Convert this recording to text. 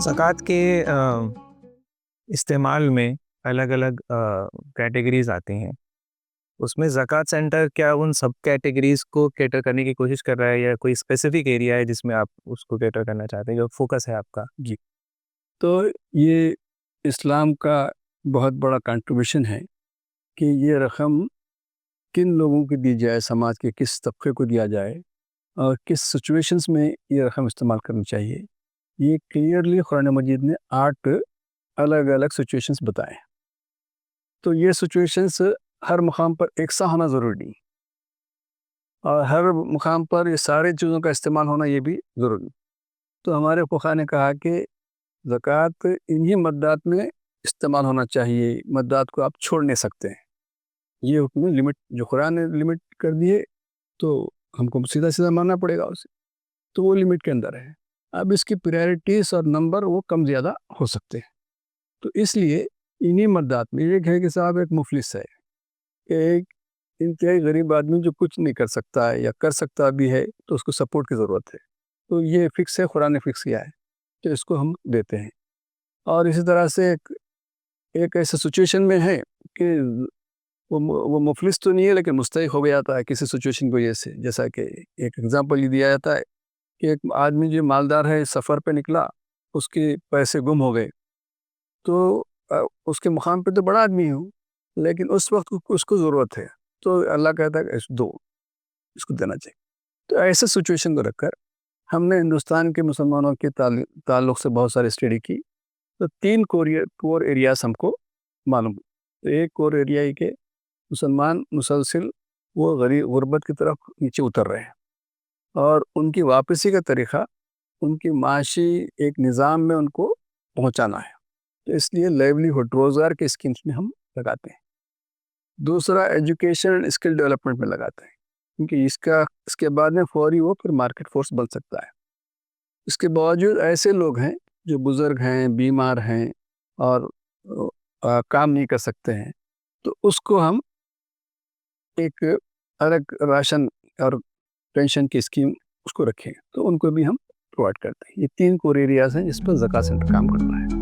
زکوٰۃ کے استعمال میں الگ الگ کیٹیگریز آتی ہیں. اس میں زکوٰۃ سینٹر کیا ان سب کیٹیگریز کو کیٹر کرنے کی کوشش کر رہا ہے یا کوئی اسپیسیفک ایریا ہے جس میں آپ اس کو کیٹر کرنا چاہتے ہیں, جو فوکس ہے آپ کا؟ جی، تو یہ اسلام کا بہت بڑا کنٹریبیوشن ہے کہ یہ رقم کن لوگوں کو دی جائے, سماج کے کس طبقے کو دیا جائے اور کس سچویشنز میں یہ رقم استعمال کرنی چاہیے. یہ کلیئرلی قرآن مجید نے 8 الگ الگ سچویشنز بتائے. تو یہ سچویشنز ہر مقام پر ایک سا ہونا ضروری نہیں, اور ہر مقام پر یہ سارے چیزوں کا استعمال ہونا یہ بھی ضروری. تو ہمارے فقہا نے کہا کہ زکوٰۃ انہی مدات میں استعمال ہونا چاہیے, مدات کو آپ چھوڑ نہیں سکتے ہیں. یہ حکم لمٹ جو قرآن نے لمٹ کر دیے تو ہم کو سیدھا سیدھا ماننا پڑے گا اسے, تو وہ لمٹ کے اندر ہے. اب اس کی پریارٹیز اور نمبر وہ کم زیادہ ہو سکتے ہیں. تو اس لیے انہی مدات میں ایک ہے کہ صاحب ایک مفلس ہے, ایک انتہائی غریب آدمی جو کچھ نہیں کر سکتا ہے یا کر سکتا بھی ہے تو اس کو سپورٹ کی ضرورت ہے. تو یہ فکس ہے, قرآن نے فکس کیا ہے تو اس کو ہم دیتے ہیں. اور اسی طرح سے ایک ایسا سچویشن میں ہے کہ وہ مفلس تو نہیں ہے لیکن مستحق ہو گیا جاتا ہے کسی سچویشن کی وجہ سے. جیسا کہ ایک ایگزامپل یہ دیا جاتا ہے کہ ایک آدمی جو مالدار ہے سفر پہ نکلا, اس کے پیسے گم ہو گئے, تو اس کے مقام پہ تو بڑا آدمی ہوں لیکن اس وقت اس کو ضرورت ہے, تو اللہ کہتا ہے کہ اس کو دینا چاہیے. تو ایسے سچویشن کو رکھ کر ہم نے ہندوستان کے مسلمانوں کے تعلق سے بہت ساری اسٹڈی کی. تو 3 کور ایریاز ہم کو معلوم. تو ایک کور ایریا ہے کہ مسلمان مسلسل وہ غربت کی طرف نیچے اتر رہے ہیں, اور ان کی واپسی کا طریقہ ان کی معاشی ایک نظام میں ان کو پہنچانا ہے. تو اس لیے لیولیہڈ روزگار کے اسکیمز میں ہم لگاتے ہیں. دوسرا ایجوکیشن اسکل ڈیولپمنٹ میں لگاتے ہیں, کیونکہ اس کے بعد میں فوری وہ پھر مارکیٹ فورس بن سکتا ہے. اس کے باوجود ایسے لوگ ہیں جو بزرگ ہیں, بیمار ہیں اور کام نہیں کر سکتے ہیں, تو اس کو ہم ایک الگ راشن اور پینشن کی اسکیم اس کو رکھیں, تو ان کو بھی ہم پرووائڈ کرتے ہیں. یہ 3 کور ایریاز ہیں جس پر زکوٰۃ سینٹر کام کرتا ہے.